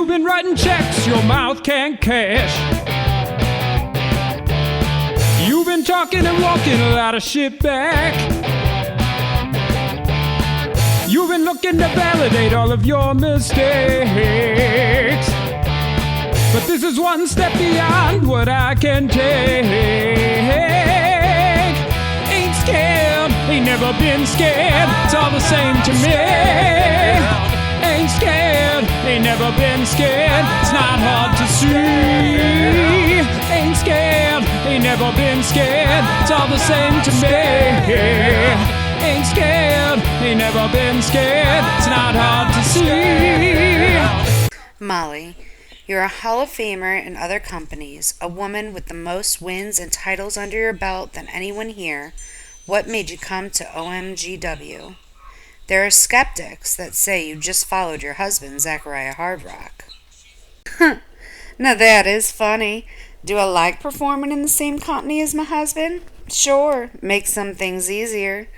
You've been writing checks your mouth can't cash. You've been talking and walking a lot of shit back. You've been looking to validate all of your mistakes. But this is one step beyond what I can take. Ain't scared, ain't never been scared. It's all the same to me. Ain't scared, ain't never been scared. It's not hard to see. Ain't scared, ain't never been scared. It's all the same to me. Ain't scared, ain't never been scared. It's not hard to see. Molly, you're a Hall of Famer in other companies, a woman with the most wins and titles under your belt than anyone here. What made you come to OMGW? There are skeptics that say you just followed your husband, Zachariah Hardrock. Now that is funny. Do I like performing in the same company as my husband? Sure, makes some things easier.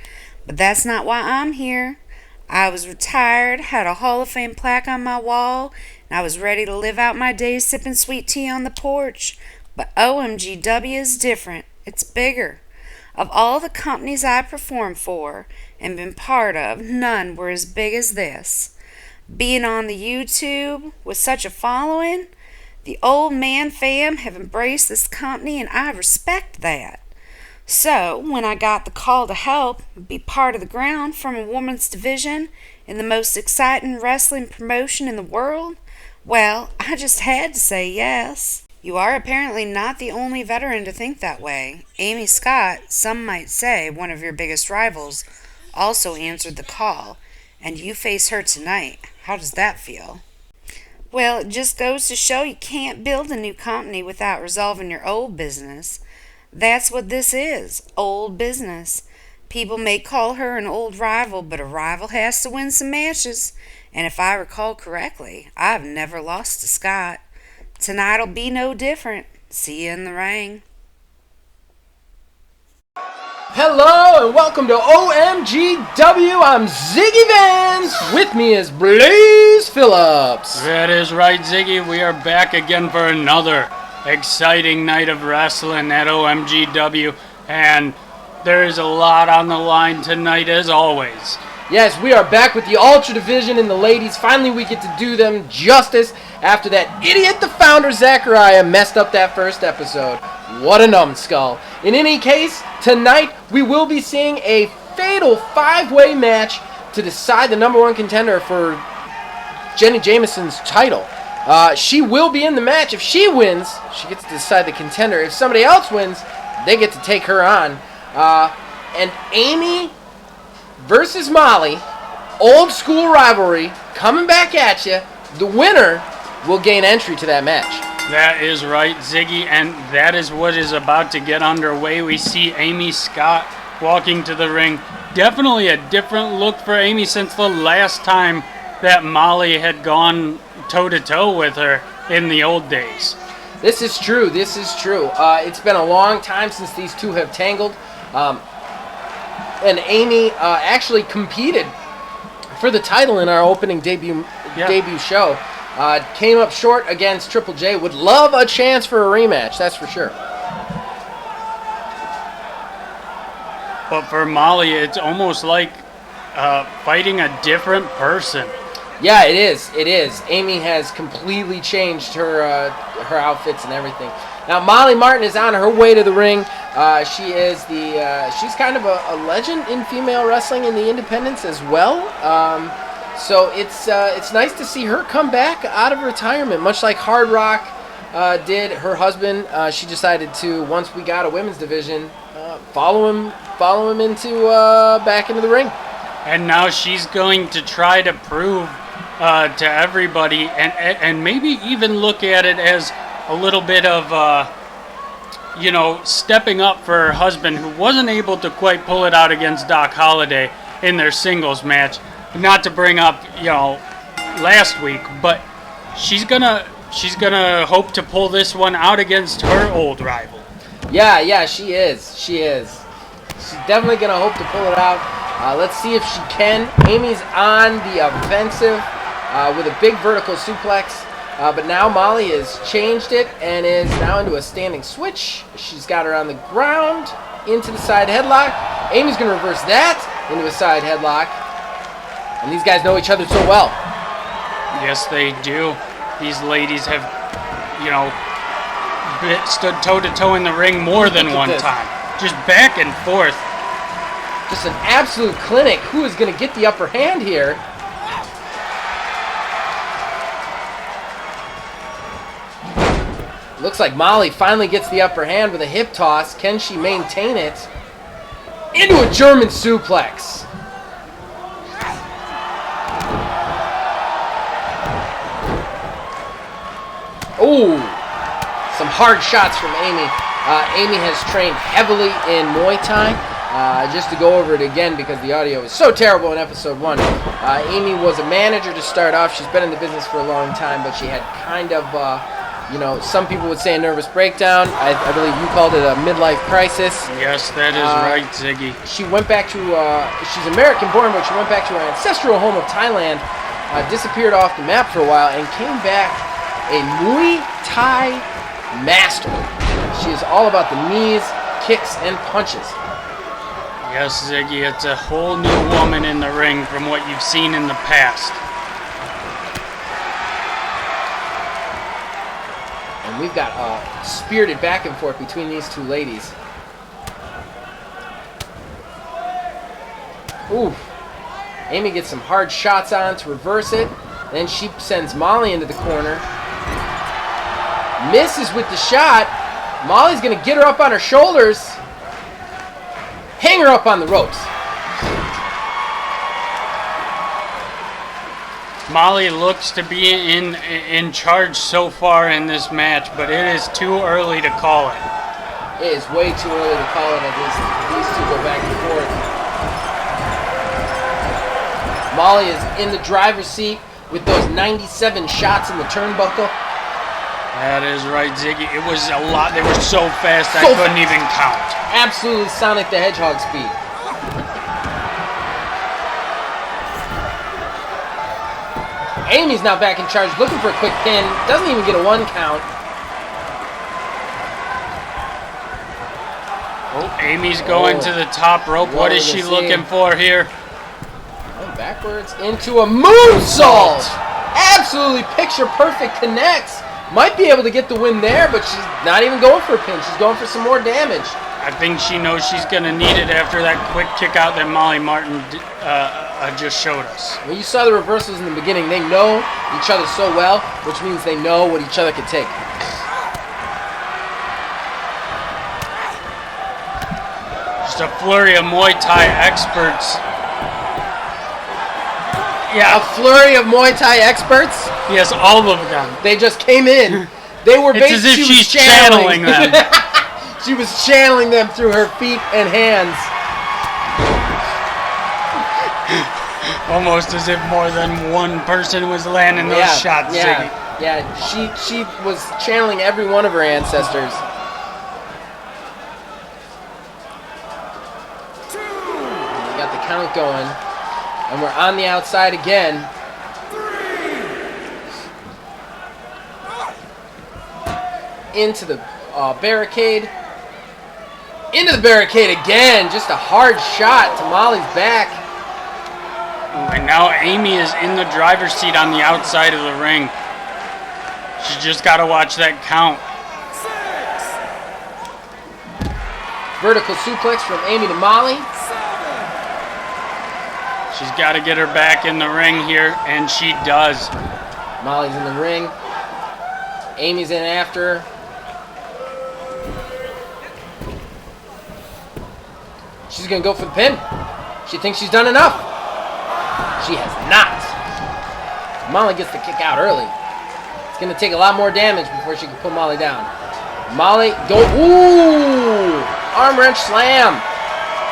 But that's not why I'm here. I was retired, had a Hall of Fame plaque on my wall, and I was ready to live out my days sipping sweet tea on the porch. But OMGW is different. It's bigger. Of all the companies I performed for and been part of, none were as big as this. Being on the YouTube with such a following, the old man fam have embraced this company, and I respect that. So, when I got the call to help be part of the ground from a woman's division in the most exciting wrestling promotion in the world, well, I just had to say yes. You are apparently not the only veteran to think that way. Amy Scott, some might say one of your biggest rivals, also answered the call, and you face her tonight. How does that feel? Well, it just goes to show you can't build a new company without resolving your old business. That's what this is, old business. People may call her an old rival, but a rival has to win some matches. And if I recall correctly, I've never lost to Scott. Tonight'll be no different. See you in the ring. Hello and welcome to OMGW. I'm Ziggy Vance. With me is Blaze Phillips. That is right, Ziggy. We are back again for another exciting night of wrestling at OMGW, and there is a lot on the line tonight as always. Yes, we are back with the Ultra Division and the ladies. Finally, we get to do them justice after that idiot, the founder, Zachariah, messed up that first episode. What a numbskull. In any case, tonight we will be seeing a fatal 5-way match to decide the number one contender for Jenny Jameson's title. She will be in the match. If she wins, she gets to decide the contender. If somebody else wins, they get to take her on. And Amy versus Molly, old school rivalry, coming back at you. The winner will gain entry to that match. That is right, Ziggy, and that is what is about to get underway. We see Amy Scott walking to the ring. Definitely a different look for Amy since the last time that Molly had gone toe-to-toe with her in the old days. This is true. It's been a long time since these two have tangled. And Amy actually competed for the title in our opening debut show. Came up short against Triple J. Would love a chance for a rematch, that's for sure. But for Molly, it's almost like fighting a different person. Yeah, it is. Amy has completely changed her outfits and everything. Now, Molly Martin is on her way to the ring. She's kind of a legend in female wrestling in the independents as well. So it's nice to see her come back out of retirement, much like Hard Rock did. Her husband, she decided to, once we got a women's division, follow him into back into the ring. And now she's going to try to prove to everybody, and maybe even look at it as a little bit of, stepping up for her husband, who wasn't able to quite pull it out against Doc Holliday in their singles match. Not to bring up, last week, but she's gonna hope to pull this one out against her old rival. Yeah, she is. She's definitely gonna hope to pull it out. Let's see if she can. Amy's on the offensive with a big vertical suplex. But now Molly has changed it and is now into a standing switch. She's got her on the ground, into the side headlock. Amy's going to reverse that into a side headlock. And these guys know each other so well. Yes, they do. These ladies have, stood toe-to-toe in the ring more than one time. Just back and forth. Just an absolute clinic. Who is going to get the upper hand here? Looks like Molly finally gets the upper hand with a hip toss. Can she maintain it? Into a German suplex. Ooh, some hard shots from Amy. Amy has trained heavily in Muay Thai. Just to go over it again because the audio is so terrible in episode 1. Amy was a manager to start off. She's been in the business for a long time, but she had kind of, some people would say a nervous breakdown. I believe you called it a midlife crisis. Yes, that is right, Ziggy. She went back to, she's American born, but she went back to her ancestral home of Thailand, disappeared off the map for a while, and came back a Muay Thai master. She is all about the knees, kicks, and punches. Yes, Ziggy, it's a whole new woman in the ring from what you've seen in the past. And we've got spirited back and forth between these two ladies. Ooh. Amy gets some hard shots on to reverse it. Then she sends Molly into the corner. Misses with the shot. Molly's going to get her up on her shoulders. Hang her up on the ropes. Molly looks to be in charge so far in this match, but it is too early to call it. It is way too early to call it as these two go back and forth. Molly is in the driver's seat with those 97 shots in the turnbuckle. That is right, Ziggy. It was a lot. They were so fast I couldn't even count. Absolutely Sonic the Hedgehog speed. Amy's now back in charge, looking for a quick pin. Doesn't even get a 1 count. Oh, Amy's going to the top rope. What is she looking for here? And backwards into a moonsault. Absolutely picture perfect connects. Might be able to get the win there, but she's not even going for a pin. She's going for some more damage. I think she knows she's going to need it after that quick kick out that Molly Martin just showed us. When you saw the reversals in the beginning, they know each other so well, which means they know what each other can take. Just a flurry of Muay Thai experts. Yeah, a flurry of Muay Thai experts. Yes, all of them. They just came in. They were It's as if she's channeling them. She was channeling them through her feet and hands. Almost as if more than one person was landing those shots. Yeah, yeah. She was channeling every one of her ancestors. We got the count going. And we're on the outside again. Into the barricade. Into the barricade again. Just a hard shot to Molly's back. And now Amy is in the driver's seat on the outside of the ring. She's just got to watch that count. Vertical suplex from Amy to Molly. She's got to get her back in the ring here, and she does. Molly's in the ring. Amy's in after her. She's going to go for the pin. She thinks she's done enough. She has not. Molly gets the kick out early. It's going to take a lot more damage before she can put Molly down. Molly, go. Ooh! Arm wrench slam.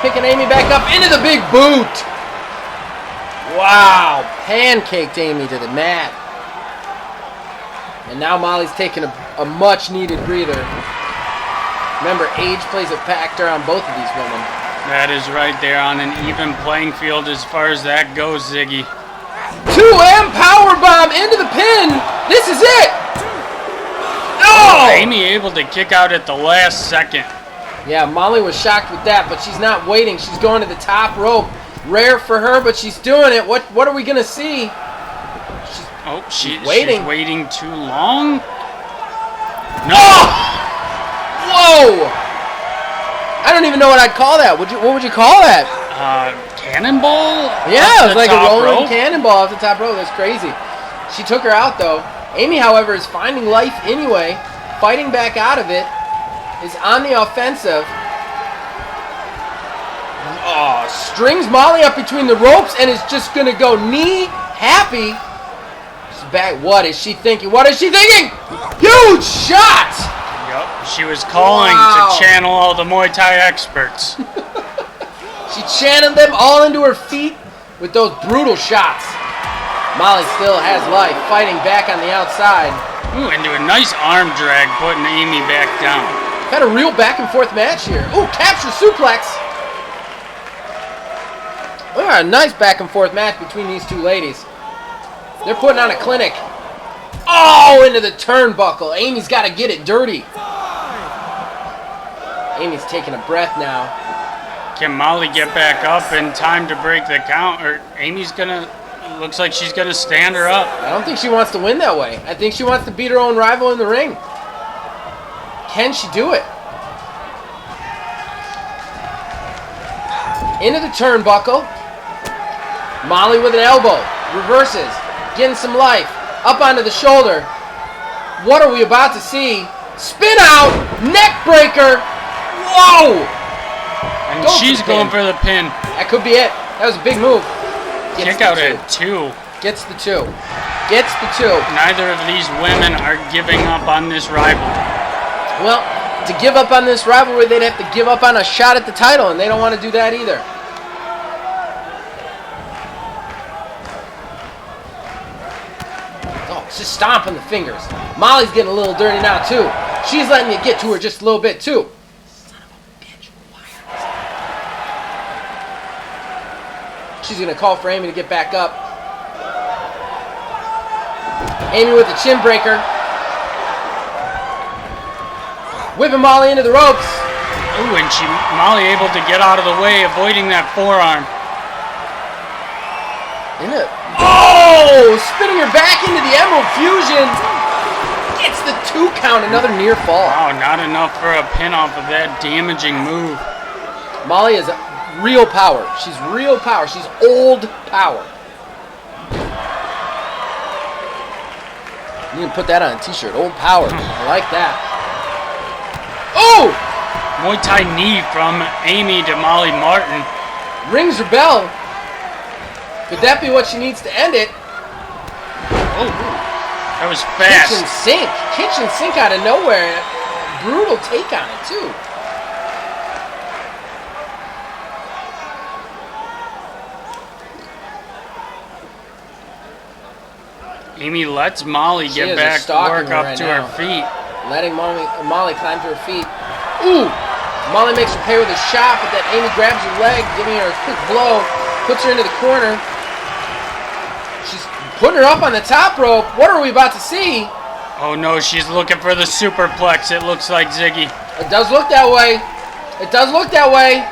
Picking Amy back up into the big boot. Wow, pancaked Amy to the mat. And now Molly's taking a much-needed breather. Remember, age plays a factor on both of these women. That is right there on an even playing field as far as that goes, Ziggy. 2M powerbomb into the pin. This is it! Oh! Amy able to kick out at the last second. Yeah, Molly was shocked with that, but she's not waiting. She's going to the top rope. Rare for her, but she's doing it. What are we going to see? She's waiting. She's waiting too long. No. Oh! Whoa! I don't even know what I'd call that. What would you call that? Cannonball? Yeah, it was like a rolling rope? cannonball off the top rope. That's crazy. She took her out, though. Amy, however, is finding life anyway. Fighting back out of it. Is on the offensive. Oh, strings Molly up between the ropes and is just going to go knee happy. She's back. What is she thinking? What is she thinking? Huge shot! Yep, she was calling Wow. to channel all the Muay Thai experts. She channeled them all into her feet with those brutal shots. Molly still has life, fighting back on the outside. Ooh, into a nice arm drag, putting Amy back down. Had a real back and forth match here. Ooh, capture suplex. A nice back and forth match between these two ladies. They're putting on a clinic. Oh, into the turnbuckle. Amy's got to get it dirty. Amy's taking a breath now. Can Molly get back up in time to break the count? Or Amy's gonna, looks like she's gonna stand her up. I don't think she wants to win that way. I think she wants to beat her own rival in the ring. Can she do it? Into the turnbuckle. Molly with an elbow. Reverses. Getting some life. Up onto the shoulder. What are we about to see? Spin out. Neck breaker. Whoa. And Go for she's the going pin. for the pin. That could be it. That was a big move. Gets Kick the out two. at 2. Gets the two. Gets the two. Neither of these women are giving up on this rivalry. Well, to give up on this rivalry, they'd have to give up on a shot at the title, and they don't want to do that either. Oh, just stomping the fingers. Molly's getting a little dirty now, too. She's letting you get to her just a little bit, too. Son of a bitch. She's going to call for Amy to get back up. Amy with the chin breaker. Whipping Molly into the ropes. Ooh, and Molly able to get out of the way, avoiding that forearm. In it. Oh! Spinning her back into the Emerald Fusion. Gets the 2 count. Another near fall. Wow, not enough for a pin off of that damaging move. Molly is real power. She's real power. She's old power. You can put that on a t-shirt. Old power. I like that. Oh! Muay Thai knee from Amy to Molly Martin. Rings her bell. Could that be what she needs to end it? Oh, that was fast. Kitchen sink. Kitchen sink out of nowhere. Brutal take on it, too. Amy lets Molly She get is back, stalking work her up right to now. her feet. Letting Molly climb to her feet. Ooh! Molly makes her pay with a shot, but then Amy grabs her leg, giving her a quick blow, puts her into the corner. She's putting her up on the top rope. What are we about to see? Oh no, she's looking for the superplex, it looks like, Ziggy. It does look that way. It does look that way.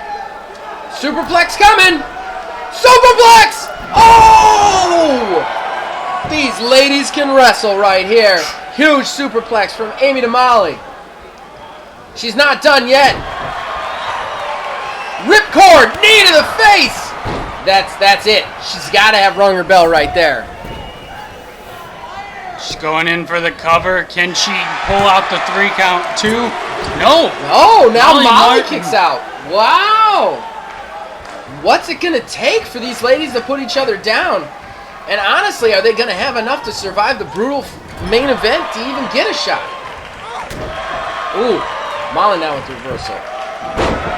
Superplex coming. Superplex! Oh! These ladies can wrestle right here. Huge superplex from Amy to Molly. She's not done yet. Ripcord, knee to the face. That's it. She's got to have rung her bell right there. She's going in for the cover. Can she pull out the 3 count too? No. Oh, now Molly Molly Martin. kicks out. Wow. What's it going to take for these ladies to put each other down? And honestly, are they going to have enough to survive the brutal main event to even get a shot? Ooh, Molly now with the reversal.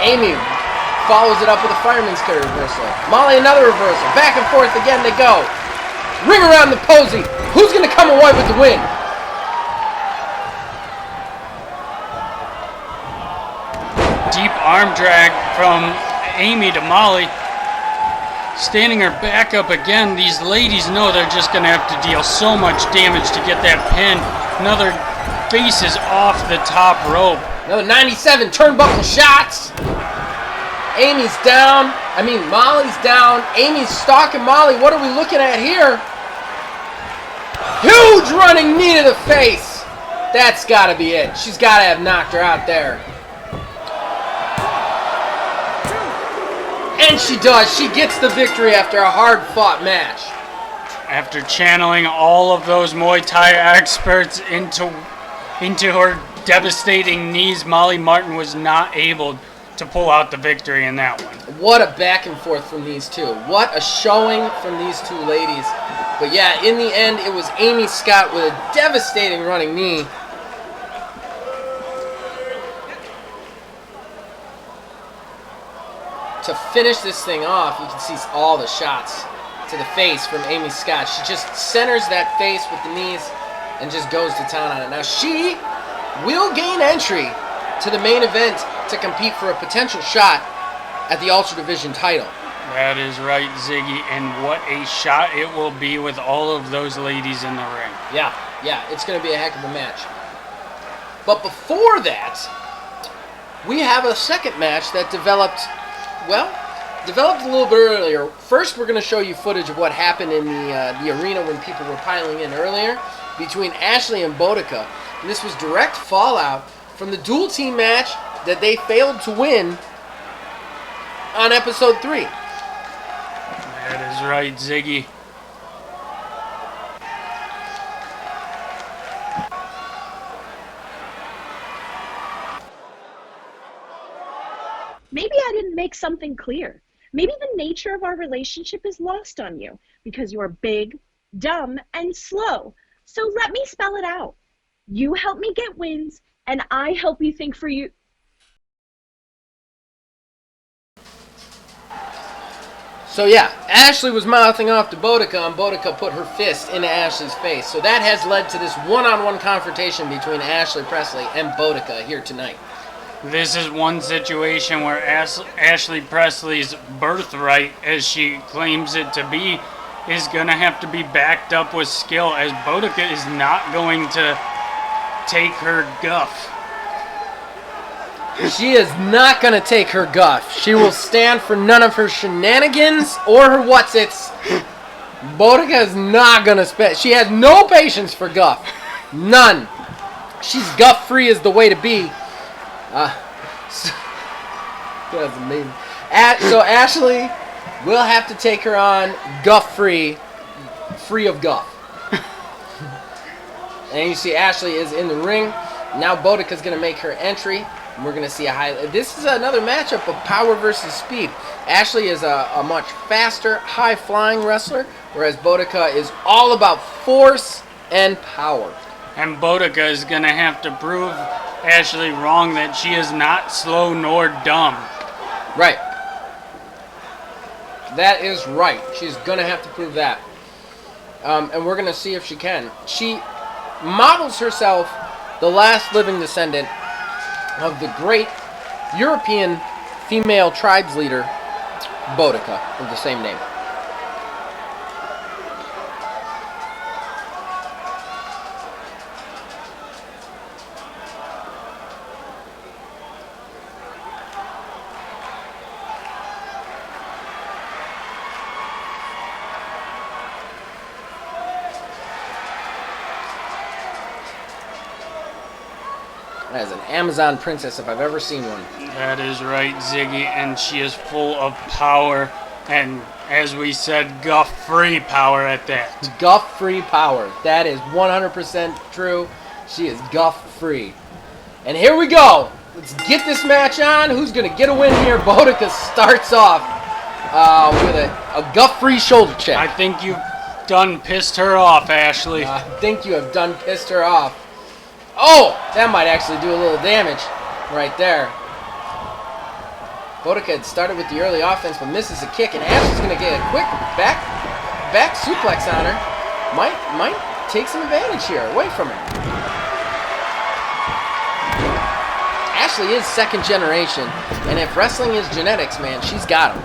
Amy follows it up with a fireman's carry reversal. Molly another reversal. Back and forth again they go. Ring around the posy. Who's going to come away with the win? Deep arm drag from Amy to Molly. standing her back up again. These ladies know they're just going to have to deal so much damage to get that pin. Another base is off the top rope. Another 97 turnbuckle shots. Amy's down. Molly's down. Amy's stalking Molly. What are we looking at here? Huge running knee to the face. That's got to be it. She's got to have knocked her out there. And she does. She gets the victory after a hard-fought match. After channeling all of those Muay Thai experts into her devastating knees, Molly Martin was not able to pull out the victory in that one. What a back and forth from these two. What a showing from these two ladies. But yeah, in the end, it was Amy Scott with a devastating running knee. To finish this thing off, you can see all the shots to the face from Amy Scott. She just centers that face with the knees and just goes to town on it. Now she will gain entry to the main event to compete for a potential shot at the Ultra Division title. That is right, Ziggy, and what a shot it will be with all of those ladies in the ring. Yeah, it's going to be a heck of a match. But before that, we have a second match that developed a little bit earlier. First, we're going to show you footage of what happened in the arena when people were piling in earlier between Ashley and Boudica. And this was direct fallout from the dual team match that they failed to win on episode 3. That is right, Ziggy. Maybe I didn't make something clear. Maybe the nature of our relationship is lost on you because you're big, dumb, and slow. So let me spell it out. You help me get wins, and I help you think for you. So yeah, Ashley was mouthing off to Boudica, and Boudica put her fist into Ashley's face. So that has led to this one-on-one confrontation between Ashley Presley and Boudica here tonight. This is one situation where Ashley Presley's birthright, as she claims it to be, is going to have to be backed up with skill, as Boudica is not going to take her guff. She is not going to take her guff. She will stand for none of her shenanigans or her whatsits. Boudica is not going to spend. She has no patience for guff. None. She's guff-free is the way to be. That's amazing. So Ashley will have to take her on guff-free, free of guff. And you see Ashley is in the ring. Now Boudica's going to make her entry. And we're going to see a high... This is another matchup of power versus speed. Ashley is a much faster, high-flying wrestler, whereas Boudica is all about force and power. And Boudica is going to have to prove Ashley wrong that she is not slow nor dumb. Right. That is right. She's going to have to prove that. And we're going to see if she can. She models herself the last living descendant of the great European female tribes leader, Boudica, of the same name. As an Amazon princess, if I've ever seen one. That is right, Ziggy, and she is full of power, and as we said, guff-free power at that. Guff-free power. That is 100% true. She is guff-free. And here we go. Let's get this match on. Who's going to get a win here? Boudica starts off with a guff-free shoulder check. I think you've done pissed her off, Ashley. I think you have done pissed her off. Oh, that might actually do a little damage right there. Boudica had started with the early offense, but misses a kick, and Ashley's going to get a quick back suplex on her. Might take some advantage here, away from her. Ashley is second generation, and if wrestling is genetics, man, she's got them.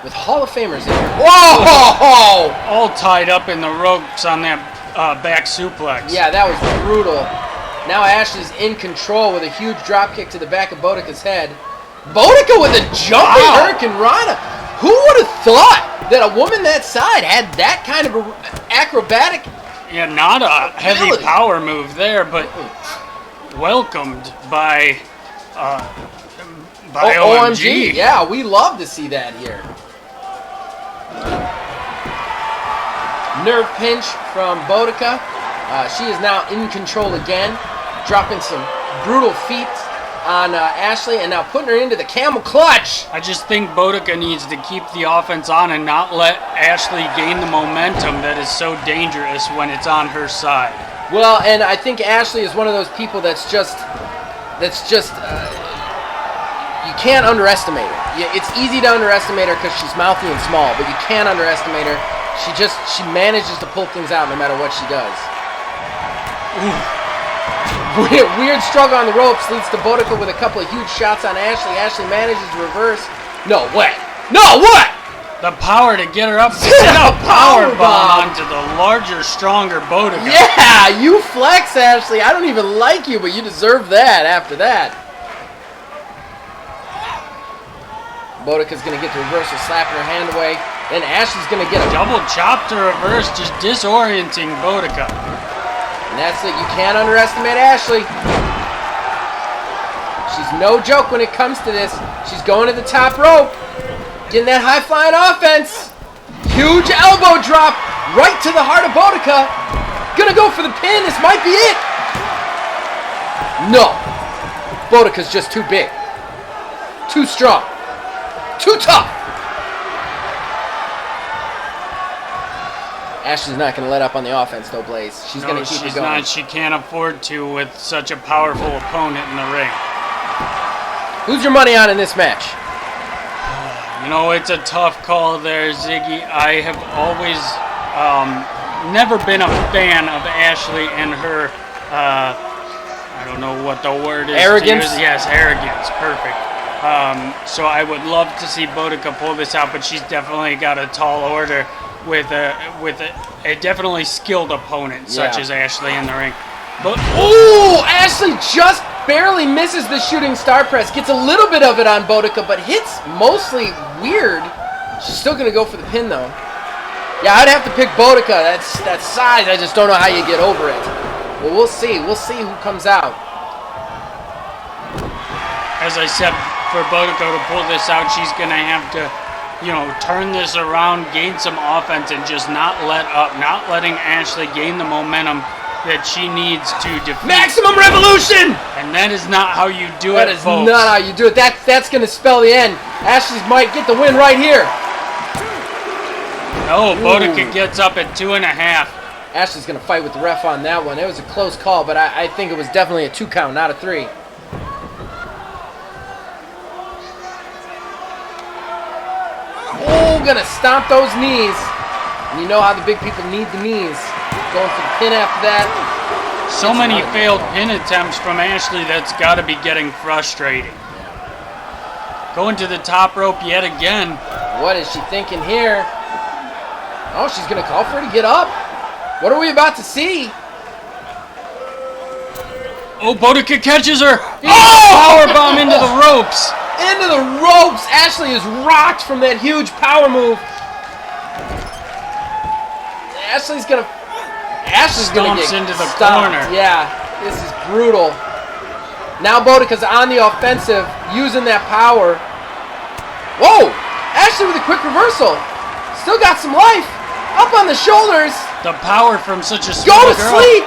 with Hall of Famers in here. Whoa! All tied up in the ropes on that back suplex. Yeah, that was brutal. Now Ashley's in control with a huge drop kick to the back of Boudica's head. Boudica with a jumping Hurricane Rana. Who would have thought that a woman that side had that kind of acrobatic? Yeah, not a heavy ability. power move there, but welcomed by OMG. Yeah, we love to see that here. Nerve pinch from Boudica. She is now in control again, dropping some brutal feet on Ashley, and now putting her into the camel clutch. I just think Boudica needs to keep the offense on and not let Ashley gain the momentum that is so dangerous when it's on her side. Well, and I think Ashley is one of those people that's just you can't underestimate her. It's easy to underestimate her because she's mouthy and small, but you can't underestimate her. She manages to pull things out no matter what she does. Weird struggle on the ropes leads to Boudica with a couple of huge shots on Ashley. Ashley manages to reverse. No way. No, what? The power to get her up. A power bomb onto the larger, stronger Boudica. Yeah, you flex, Ashley. I don't even like you, but you deserve that after that. Boudica's going to get the reversal, slapping her hand away. Then Ashley's going to get a double chop to reverse, just disorienting Boudica. And that's it. You can't underestimate Ashley. She's no joke when it comes to this. She's going to the top rope. Getting that high-flying offense. Huge elbow drop right to the heart of Boudica. Gonna go for the pin. This might be it. No. Boudica's just too big. Too strong. Too tough. Ashley's not going to let up on the offense, though, Blaze. She's going to keep it going. She can't afford to with such a powerful opponent in the ring. Who's your money on in this match? You know, it's a tough call there, Ziggy. I have always never been a fan of Ashley and her, I don't know what the word is. Arrogance? Yes, arrogance. Perfect. So I would love to see Boudica pull this out, but she's definitely got a tall order with a definitely skilled opponent such as Ashley in the ring. But ooh, Ashley just barely misses the shooting star press. Gets a little bit of it on Boudica, but hits mostly weird. She's still gonna go for the pin though. Yeah, I'd have to pick Boudica. That size. I just don't know how you get over it. Well, we'll see. We'll see who comes out. As I said, for Boudica to pull this out, she's gonna have to, turn this around, gain some offense, and just not let up, not letting Ashley gain the momentum that she needs to defeat. Maximum Revolution! And that is not how you do it, folks. That is not how you do it. That's going to spell the end. Ashley's might get the win right here. No, Boudica gets up at 2.5. Ashley's going to fight with the ref on that one. It was a close call, but I think it was definitely a 2 count, not a 3. Oh, gonna stomp those knees. And you know how the big people need the knees. Going for the pin after that. So many failed pin attempts from Ashley, that's got to be getting frustrating. Going to the top rope yet again. What is she thinking here? Oh, she's gonna call for her to get up. What are we about to see? Oh, Boudica catches her. Powerbomb into the ropes. Into the ropes. Ashley is rocked from that huge power move. Ashley's gonna Stomps get into the stomped. corner. Yeah, this is brutal. Now Boudica's on the offensive, using that power. Whoa! Ashley with a quick reversal. Still got some life. Up on the shoulders. The power from such a Go small to girl. sleep.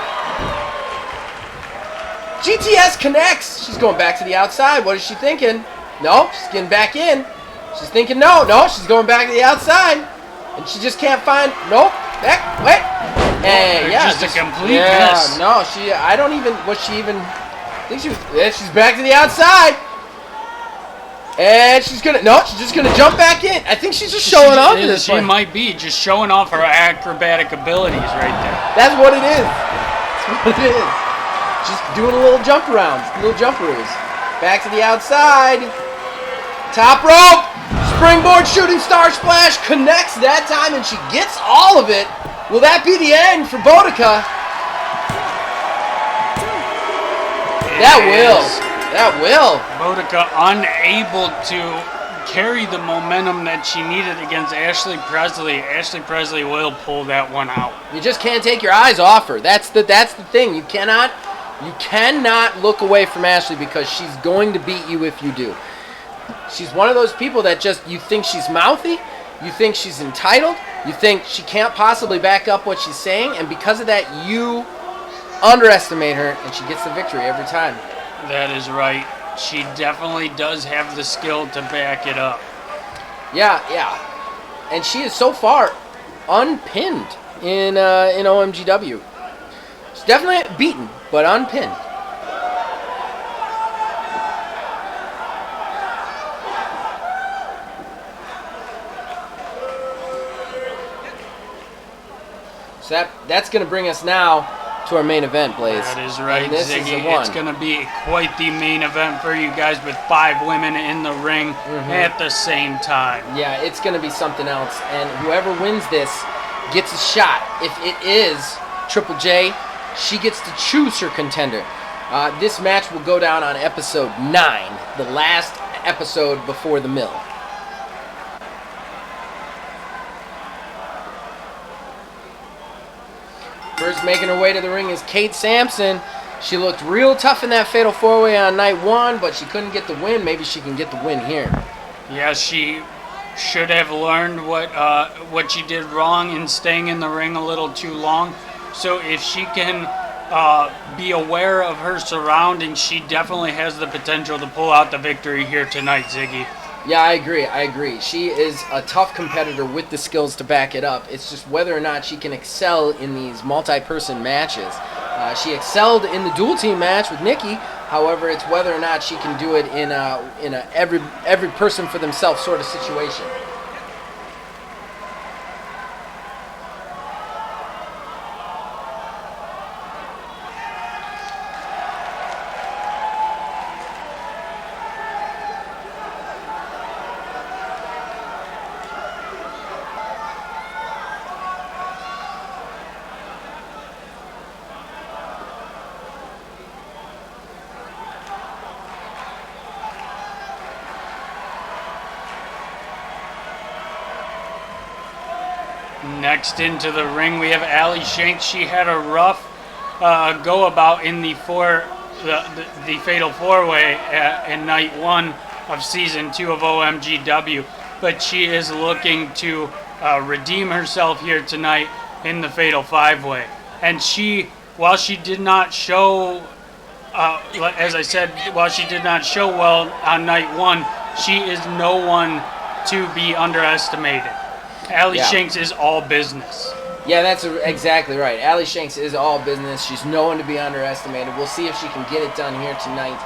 GTS connects. She's going back to the outside. What is she thinking? No, she's getting back in. She's thinking no. She's going back to the outside. And she just can't find, nope, back, wait. And just a complete mess. No, I don't even, I think she's back to the outside. And she's just gonna jump back in. I think she's just showing off this She might be just showing off her acrobatic abilities right there. That's what it is. That's what it is. Just doing a little jump arounds, little jumperoos. Back to the outside. Top rope. Springboard shooting star splash connects that time, and she gets all of it. Will that be the end for Boudica? That will. Boudica unable to carry the momentum that she needed against Ashley Presley. Ashley Presley will pull that one out. You just can't take your eyes off her. That's the thing. You cannot look away from Ashley because she's going to beat you if you do. She's one of those people that just, you think she's mouthy, you think she's entitled, you think she can't possibly back up what she's saying, and because of that, you underestimate her, and she gets the victory every time. That is right. She definitely does have the skill to back it up. Yeah. And she is so far unpinned in OMGW. She's definitely beaten, but unpinned. So that's going to bring us now to our main event, Blaze. That is right, and this Ziggy. Is the one. It's going to be quite the main event for you guys with 5 women in the ring at the same time. Yeah, it's going to be something else. And whoever wins this gets a shot. If it is Triple J, she gets to choose her contender. This match will go down on episode 9, the last episode before the mill. First making her way to the ring is Kate Sampson. She looked real tough in that Fatal 4-Way on night 1, but she couldn't get the win. Maybe she can get the win here. Yeah, she should have learned what she did wrong in staying in the ring a little too long. So if she can be aware of her surroundings, she definitely has the potential to pull out the victory here tonight, Ziggy. Yeah, I agree. She is a tough competitor with the skills to back it up. It's just whether or not she can excel in these multi-person matches. She excelled in the dual team match with Nikki. However, it's whether or not she can do it in a every person for themselves sort of situation. Next into the ring, we have Allie Shanks. She had a rough go about in the Fatal 4-Way in night 1 of season 2 of OMGW, but she is looking to redeem herself here tonight in the Fatal 5-Way. And while she did not show, as I said, while she did not show well on night 1, she is no one to be underestimated. Allie Shanks is all business. Yeah, that's exactly right. Allie Shanks is all business. She's no one to be underestimated. We'll see if she can get it done here tonight.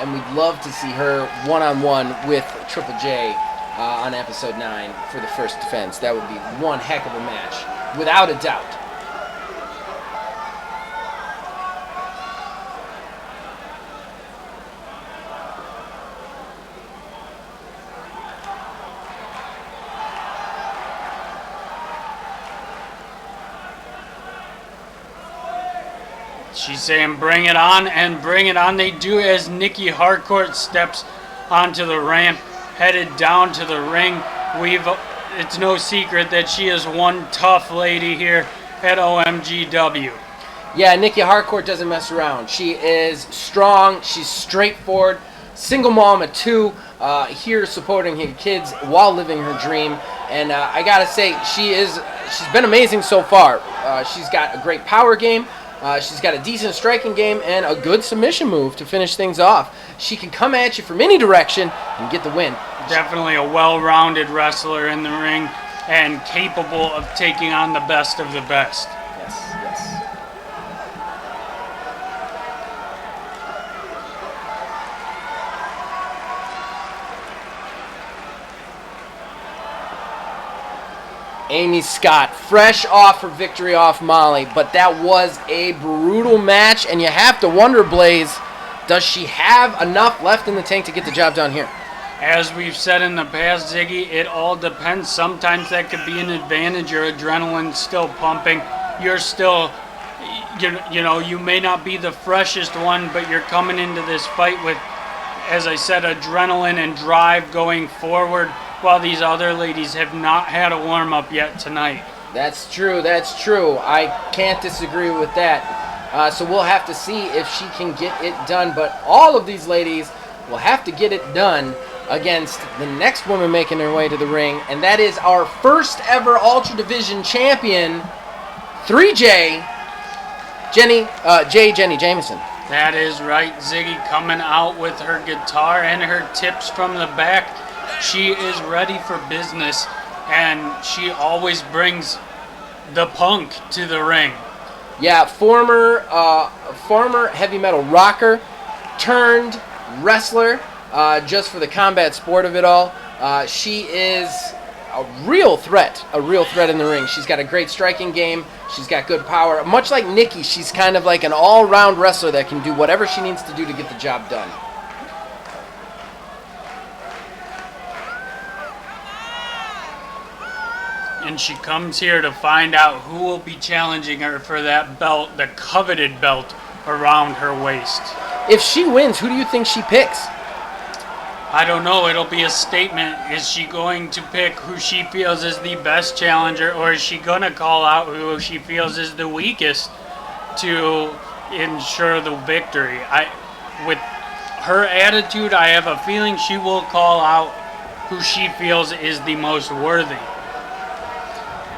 And we'd love to see her one-on-one with Triple J on episode 9 for the first defense. That would be one heck of a match, without a doubt. She's saying bring it on, and bring it on they do as Nikki Harcourt steps onto the ramp, headed down to the ring. It's no secret that she is one tough lady here at OMGW. Yeah, Nikki Harcourt doesn't mess around. She is strong, she's straightforward, single mom of 2, here supporting her kids while living her dream. And I gotta say, she's been amazing so far. She's got a great power game. She's got a decent striking game and a good submission move to finish things off. She can come at you from any direction and get the win. Definitely a well-rounded wrestler in the ring and capable of taking on the best of the best. Yes. Amy Scott, fresh off her victory off Molly, but that was a brutal match, and you have to wonder, Blaze, does she have enough left in the tank to get the job done here? As we've said in the past, Ziggy, it all depends. Sometimes that could be an advantage. Your adrenaline's still pumping. You're still, you may not be the freshest one, but you're coming into this fight with, as I said, adrenaline and drive going forward, while these other ladies have not had a warm-up yet tonight. That's true. I can't disagree with that. So we'll have to see if she can get it done. But all of these ladies will have to get it done against the next woman making her way to the ring, and that is our first ever Ultra Division champion, 3J, Jenny Jameson. That is right, Ziggy, coming out with her guitar and her tips from the back. She is ready for business, and she always brings the punk to the ring. Yeah, former heavy metal rocker turned wrestler, just for the combat sport of it all. She is a real threat in the ring. She's got a great striking game. She's got good power. Much like Nikki, she's kind of like an all-round wrestler that can do whatever she needs to do to get the job done. And she comes here to find out who will be challenging her for that belt, the coveted belt around her waist. If she wins, who do you think she picks? I don't know. It'll be a statement. Is she going to pick who she feels is the best challenger, or is she going to call out who she feels is the weakest to ensure the victory? With her attitude, I have a feeling she will call out who she feels is the most worthy.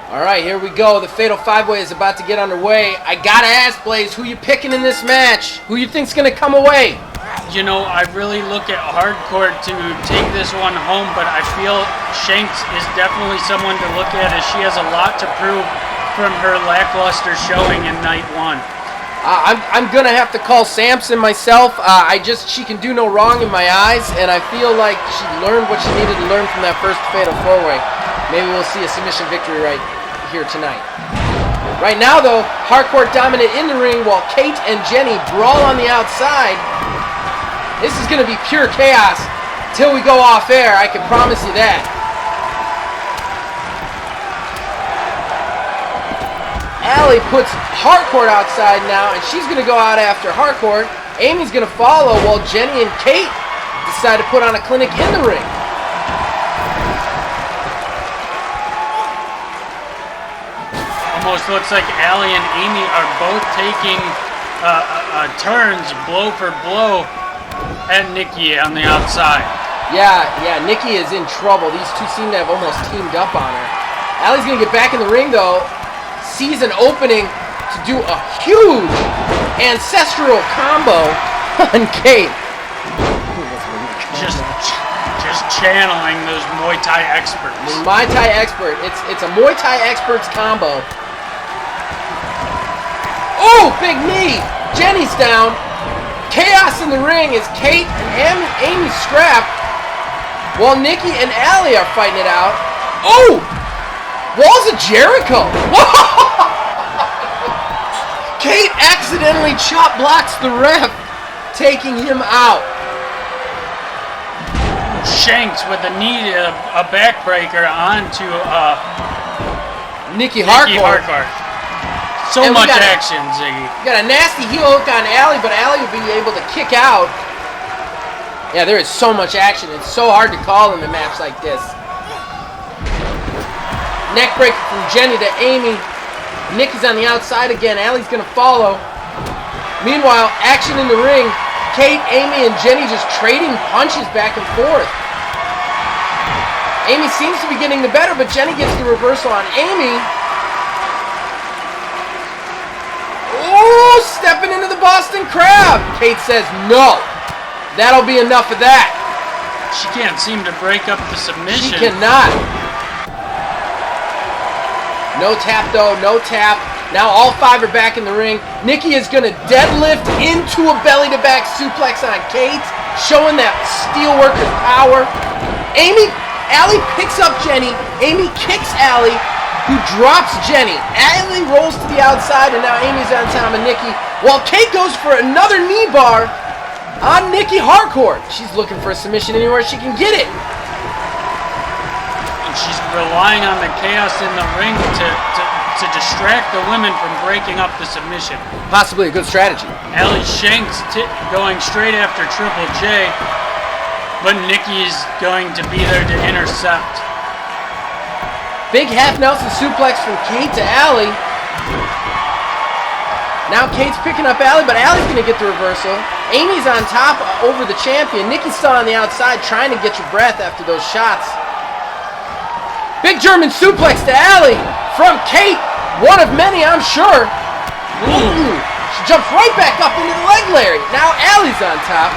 All right, here we go. The Fatal 5-Way is about to get underway. I gotta ask, Blaze, who you picking in this match? Who you think's gonna come away? I really look at Hardcore to take this one home, but I feel Shanks is definitely someone to look at, as she has a lot to prove from her lackluster showing in night one. I'm gonna have to call Samson myself. She can do no wrong in my eyes, and I feel like she learned what she needed to learn from that first Fatal 4-Way. Maybe we'll see a submission victory right here tonight. Right now, though, Hardcore dominant in the ring while Kate and Jenny brawl on the outside. This is going to be pure chaos till we go off air, I can promise you that. Allie puts Hardcore outside now, and she's going to go out after Hardcore. Amy's going to follow while Jenny and Kate decide to put on a clinic in the ring. Almost looks like Allie and Amy are both taking turns, blow for blow, at Nikki on the outside. Yeah, Nikki is in trouble. These two seem to have almost teamed up on her. Allie's going to get back in the ring, though. Sees an opening to do a huge ancestral combo on Kate. Just channeling those Muay Thai experts. Muay Thai expert. It's a Muay Thai experts combo. Oh, big knee. Jenny's down. Chaos in the ring as Kate and Amy scrap while Nikki and Allie are fighting it out. Oh! Walls of Jericho. Kate accidentally chop blocks the ref, taking him out. Shanks with a knee, a backbreaker onto Nikki Hardcore. So much action, Ziggy. Got a nasty heel hook on Allie, but Allie will be able to kick out. Yeah, there is so much action. It's so hard to call in a match like this. Neckbreaker from Jenny to Amy. Nikki's on the outside again. Allie's going to follow. Meanwhile, action in the ring. Kate, Amy, and Jenny just trading punches back and forth. Amy seems to be getting the better, but Jenny gets the reversal on Amy. Oh, stepping into the Boston Crab. Kate says no. That'll be enough of that. She can't seem to break up the submission. She cannot. No tap, though. No tap. Now all five are back in the ring. Nikki is going to deadlift into a belly-to-back suplex on Kate, showing that steelworker's power. Allie picks up Jenny. Amy kicks Allie, who drops Jenny. Allie rolls to the outside, and now Amy's on top of Nikki, while Kate goes for another knee bar on Nikki Harcourt. She's looking for a submission anywhere she can get it. And she's relying on the chaos in the ring to distract the women from breaking up the submission. Possibly a good strategy. Allie Shanks going straight after Triple J, but Nikki's going to be there to intercept. Big half Nelson suplex from Kate to Allie. Now Kate's picking up Allie, but Allie's going to get the reversal. Amy's on top over the champion. Nikki's still on the outside trying to get your breath after those shots. Big German suplex to Allie from Kate. One of many, I'm sure. Ooh. She jumps right back up into the leg lariat. Now Allie's on top.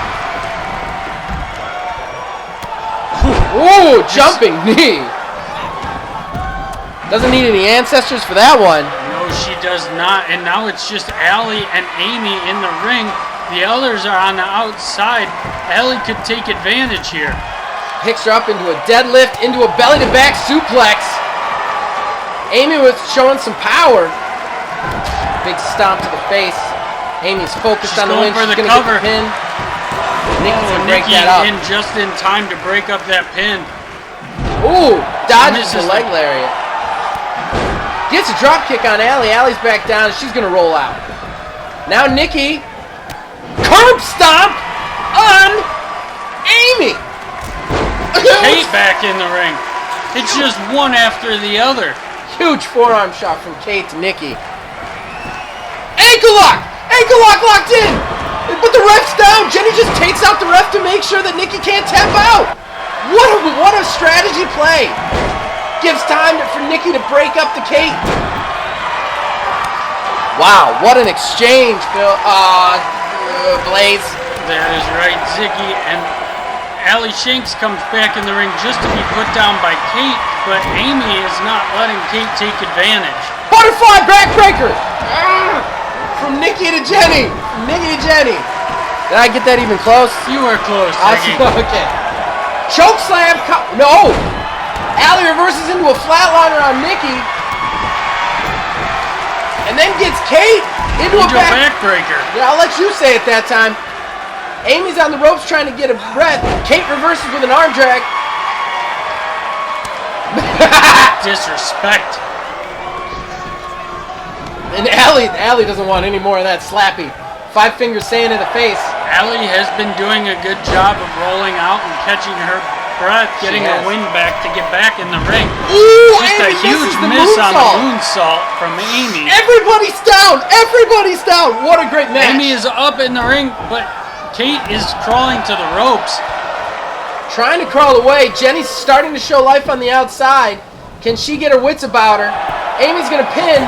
Ooh, jumping knee. Doesn't need any ancestors for that one. No, she does not. And now it's just Allie and Amy in the ring. The others are on the outside. Allie could take advantage here. Picks her up into a deadlift, into a belly-to-back suplex. Amy was showing some power. Big stomp to the face. Amy's focused on the win. She's going to get the pin. Nikki's going to break that up. In just in time to break up that pin. Ooh, dodges the leg lariat. Gets a drop kick on Allie. Allie's back down. She's going to roll out. Now Nikki. Curb stomp on Amy. Kate back in the ring. It's just one after the other. Huge forearm shot from Kate to Nikki. Ankle lock! Ankle lock locked in! But the ref's down. Jenny just takes out the ref to make sure that Nikki can't tap out. What a strategy play. Gives time for Nikki to break up the Kate. Wow, what an exchange, Phil. Blaze. That is right, Ziggy. And Allie Shanks comes back in the ring just to be put down by Kate, but Amy is not letting Kate take advantage. Butterfly backbreaker! From Nikki to Jenny. From Nikki to Jenny. Did I get that even close? You were close, Ziggy. Okay. Choke slam. No! Allie reverses into a flatliner on Nikki. And then gets Kate into a backbreaker. Yeah, I'll let you say it that time. Amy's on the ropes trying to get a breath. Kate reverses with an arm drag. Disrespect. And Allie doesn't want any more of that slappy. 5 fingers saying in the face. Allie has been doing a good job of rolling out and catching her breath, getting the wind back to get back in the ring. Ooh, just Amy a huge miss on the moonsault from Amy. Everybody's down! Everybody's down! What a great match. Amy is up in the ring, but Kate is crawling to the ropes. Trying to crawl away. Jenny's starting to show life on the outside. Can she get her wits about her? Amy's going to pin.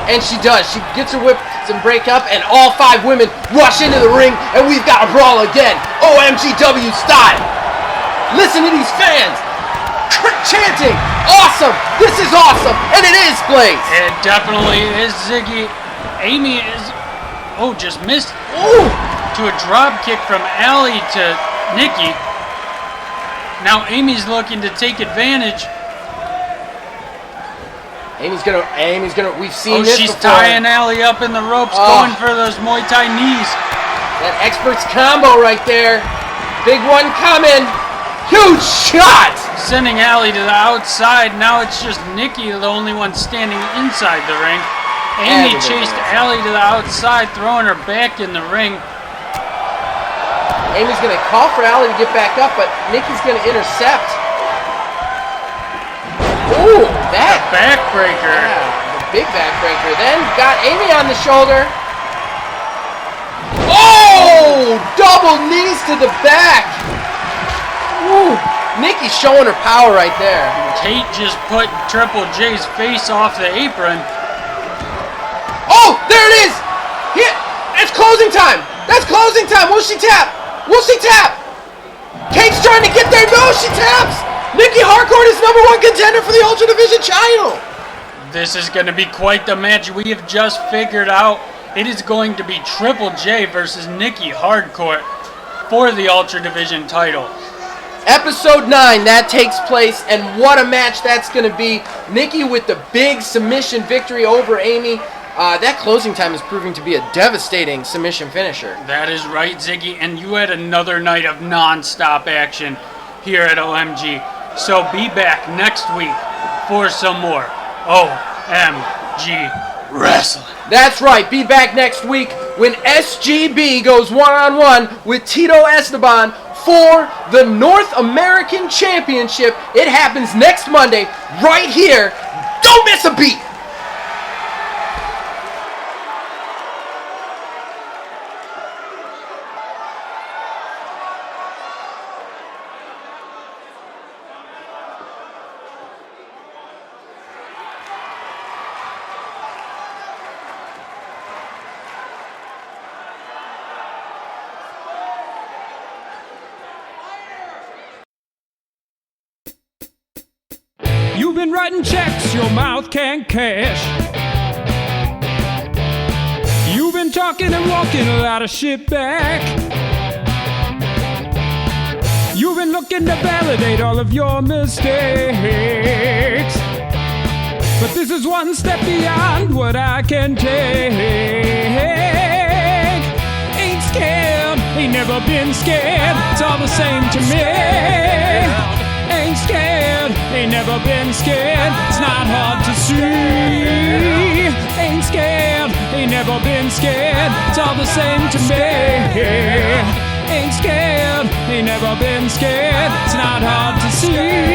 And she does. She gets her whips and break up, and all 5 women rush into the ring, and we've got a brawl again. OMGW style. Listen to these fans. Chanting. Awesome. This is awesome. And it is, Blaze. It definitely is, Ziggy. Amy is... Oh, just missed. Ooh. To a drop kick from Allie to Nikki. Now Amy's looking to take advantage. Amy's gonna, we've seen this she's before. tying Allie up in the ropes, going for those Muay Thai knees. That expert's combo right there. Big one coming. Huge shot. Sending Allie to the outside. Now it's just Nikki, the only one standing inside the ring. Amy chased Allie to the outside, throwing her back in the ring. Amy's going to call for Allie to get back up, but Nikki's going to intercept. Ooh, that backbreaker. Yeah, the big backbreaker. Then got Amy on the shoulder. Oh, double knees to the back. Ooh, Nikki's showing her power right there. Kate just put Triple J's face off the apron. Oh, there it is. Here, it's closing time. That's closing time. Will she tap? Will she tap? Kate's trying to get there. No, she taps. Nikki Harcourt is #1 contender for the Ultra Division title. This is going to be quite the match. We have just figured out it is going to be Triple J versus Nikki Harcourt for the Ultra Division title. Episode 9, that takes place, and what a match that's going to be. Nikki with the big submission victory over Amy. That closing time is proving to be a devastating submission finisher. That is right, Ziggy, and you had another night of non-stop action here at OMG. So be back next week for some more OMG Wrestling. That's right, be back next week when SGB goes one-on-one with Tito Esteban for the North American Championship. It happens next Monday right here. Don't miss a beat! You've been writing checks your mouth can't cash. You've been talking and walking a lot of shit back. You've been looking to validate all of your mistakes. But this is one step beyond what I can take. Ain't scared, ain't never been scared. It's all the same to me. Ain't scared, ain't never been scared. It's not hard to see. Ain't scared, ain't never been scared. It's all the same to me. Ain't scared, ain't never been scared. It's not hard to see.